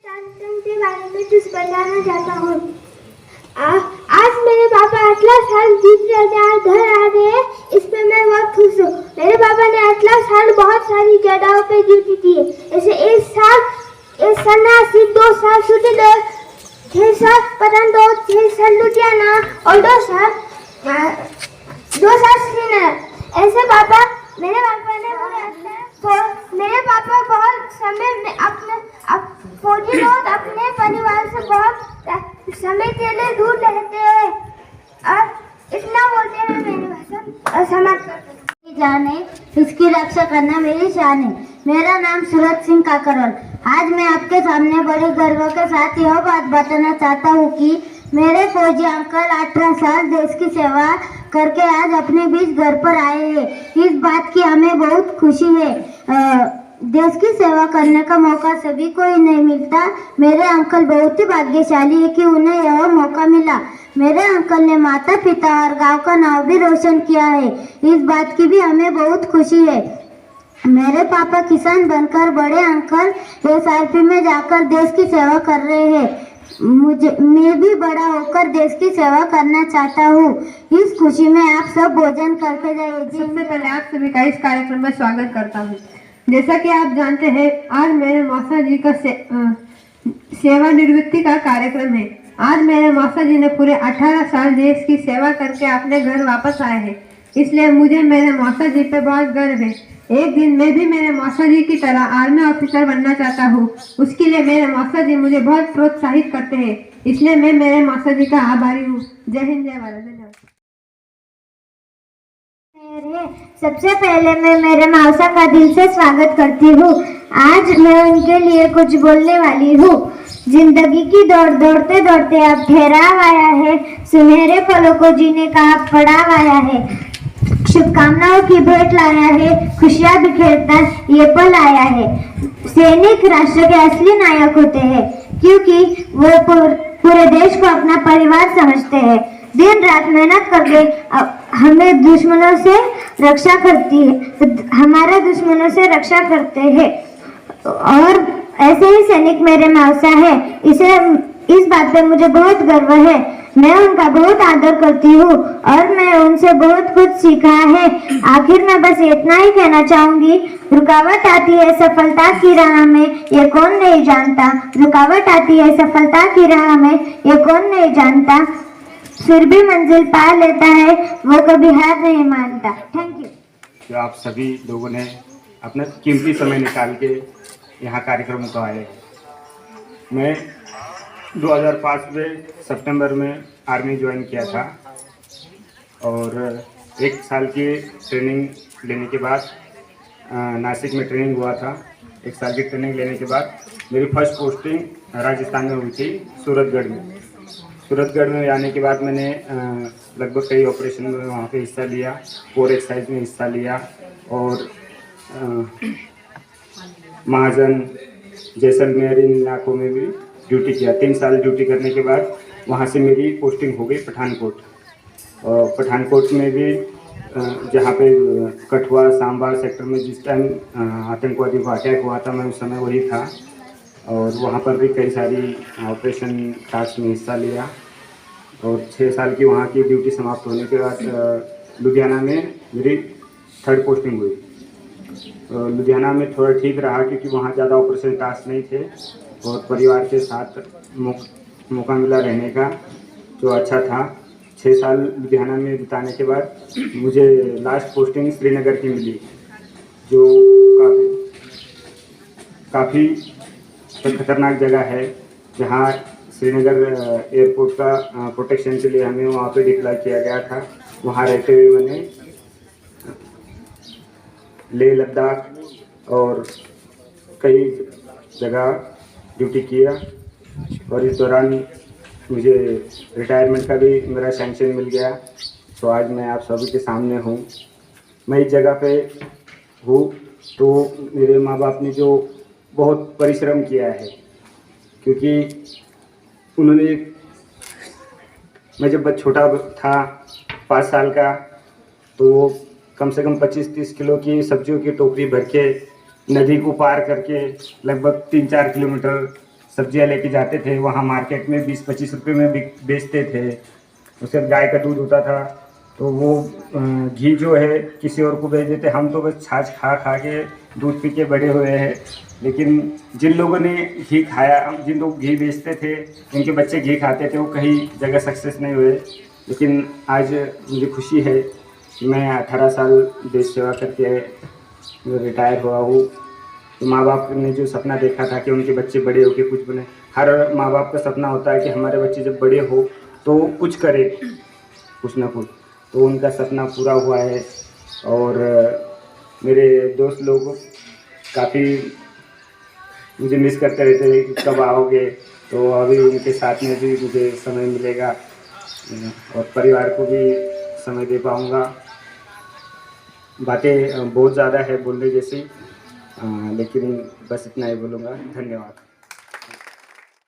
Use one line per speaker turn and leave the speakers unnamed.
तानसेन के बारे में कुछ बताना चाहता हूँ। आज मेरे पापा अगला साल दूसरे घर आ रहे हैं, इस पे मैं बहुत खुश हूँ। मेरे पापा ने अगला साल बहुत सारी जगहों पे ड्यूटी की है। जैसे इस साल नासिक, 2 साल सुटेल, 6 साल पतंदो, 6 साल लुधियाना और 2 साल श्रीनगर। ऐसे मेरे पापा बहुत समय में फौजी लोग अपने परिवार से बहुत समय के लिए दूर रहते हैं और इतना बोलते हैं मेरी भाषा असमर्थ जान है, इसकी रक्षा करना मेरी शान है। मेरा नाम सूरज सिंह काकरवाल। आज मैं आपके सामने बड़े गर्व के साथ यह बात बताना चाहता हूँ कि मेरे फौजी अंकल 18 साल देश की सेवा करके आज अपने बीच घर पर आए हैं। इस बात की हमें बहुत खुशी है। देश की सेवा करने का मौका सभी को ही नहीं मिलता। मेरे अंकल बहुत ही भाग्यशाली है कि उन्हें यह मौका मिला। मेरे अंकल ने माता पिता और गांव का नाम भी रोशन किया है। इस बात की भी हमें बहुत खुशी है। मेरे पापा किसान बनकर बड़े अंकल SRP में जाकर देश की सेवा कर रहे हैं। मैं भी बड़ा होकर देश की सेवा करना चाहता हूँ। इस खुशी में आप सब भोजन करके जाइए।
सबसे पहले आप सभी का इस कार्यक्रम में स्वागत करता हूँ। जैसा कि आप जानते हैं, आज मेरे मौसा जी का सेवानिवृत्ति का कार्यक्रम है। आज मेरे मौसा जी ने पूरे 18 साल देश की सेवा करके अपने घर वापस आए हैं, इसलिए मुझे मेरे मौसा जी पे बहुत गर्व है। एक दिन मैं भी मेरे मौसा जी की तरह आर्मी ऑफिसर बनना चाहता हूँ। उसके लिए मेरे मौसा जी मुझे बहुत प्रोत्साहित करते हैं, इसलिए मैं मेरे मौसा जी का आभारी हूँ। जय हिंद, जय भारत, धन्यवाद।
सबसे पहले मैं मेरे मौसा का दिल से स्वागत करती हूँ। आज मैं उनके लिए कुछ बोलने वाली हूँ। जिंदगी की दौड़ते दौड़ते अब ठहराव आया है, सुनहरे पलों को जीने का अब पड़ाव आया है। शुभकामनाओं की भेंट लाया है, खुशियां बिखेरता ये पल आया है। सैनिक राष्ट्र के असली नायक होते हैं, क्योंकि वो पूरे देश को अपना परिवार समझते हैं। दिन रात मेहनत करके हमें दुश्मनों से रक्षा करती है, हमारा दुश्मनों से रक्षा करते हैं। और ऐसे ही सैनिक मेरे मौसा है। इस बात पे मुझे बहुत गर्व है। मैं उनका बहुत आदर करती हूँ और मैं उनसे बहुत कुछ सीखा है। आखिर में बस इतना ही कहना चाहूंगी, रुकावट आती है सफलता की राह में, ये कौन नहीं जानता। रुकावट आती है सफलता की राह में, ये कौन नहीं जानता। फिर भी मंजिल पा लेता है, वो कभी हार नहीं मानता। Thank you.
जो आप सभी लोगों ने अपना कीमती समय निकाल के यहाँ कार्यक्रम को आए। मैं 2005 में सितंबर में आर्मी ज्वाइन किया था और 1 साल की ट्रेनिंग लेने के बाद नासिक में ट्रेनिंग हुआ था। 1 साल की ट्रेनिंग लेने के बाद मेरी फर्स्ट पोस्टिंग राजस्थान में हुई थी, सूरतगढ़ में। सूरतगढ़ में आने के बाद मैंने लगभग कई ऑपरेशन में वहाँ पे हिस्सा लिया, कोर एक्सरसाइज में हिस्सा लिया और महाजन, जैसलमेर इन इलाकों में भी ड्यूटी किया। 3 साल ड्यूटी करने के बाद वहाँ से मेरी पोस्टिंग हो गई पठानकोट। और पठानकोट में भी जहाँ पे कठुआ सांबा सेक्टर में जिस टाइम आतंकवादी का अटैक हुआ था, मैं उस समय वही था और वहाँ पर भी कई सारी ऑपरेशन टास्क में हिस्सा लिया। और 6 साल की वहाँ की ड्यूटी समाप्त होने के बाद लुधियाना में मेरी 3rd पोस्टिंग हुई। लुधियाना में थोड़ा ठीक रहा क्योंकि वहाँ ज़्यादा ऑपरेशन टास्क नहीं थे और परिवार के साथ मौका मिला रहने का, जो अच्छा था। 6 साल लुधियाना में बिताने के बाद मुझे लास्ट पोस्टिंग श्रीनगर की मिली, जो काफ़ी खतरनाक जगह है, जहाँ श्रीनगर एयरपोर्ट का प्रोटेक्शन के लिए हमें वहाँ पे डिप्लॉय किया गया था। वहाँ रहते हुए मैंने लेह लद्दाख और कई जगह ड्यूटी किया और इस दौरान मुझे रिटायरमेंट का भी मेरा सैंक्शन मिल गया। तो आज मैं आप सभी के सामने हूँ। मैं इस जगह पे हूँ तो मेरे माँ बाप ने जो बहुत परिश्रम किया है, क्योंकि उन्होंने, मैं जब छोटा था 5 साल का, तो कम से कम 25-30 किलो की सब्जियों की टोकरी भर के नदी को पार करके लगभग 3-4 किलोमीटर सब्जियां लेके जाते थे, वहाँ मार्केट में 20-25 रुपये में बेचते थे। उससे गाय का दूध होता था तो वो घी जो है किसी और को बेच देते। हम तो बस छाछ खा खा के दूध पी के बड़े हुए हैं। लेकिन जिन लोगों ने घी खाया, जिन लोग घी बेचते थे, उनके बच्चे घी खाते थे, वो कहीं जगह सक्सेस नहीं हुए। लेकिन आज मुझे खुशी है कि मैं 18 साल देश सेवा करके रिटायर हुआ हूँ। तो माँ बाप ने जो सपना देखा था कि उनके बच्चे बड़े होकर कुछ बने, हर माँ बाप का सपना होता है कि हमारे बच्चे जब बड़े हो तो कुछ करे, कुछ ना कुछ। तो उनका सपना पूरा हुआ है। और मेरे दोस्त लोग काफ़ी मुझे मिस करते रहते हैं कि कब आओगे, तो अभी उनके साथ में भी मुझे समय मिलेगा और परिवार को भी समय दे पाऊँगा। बातें बहुत ज़्यादा है बोलने जैसी, लेकिन बस इतना ही बोलूँगा। धन्यवाद।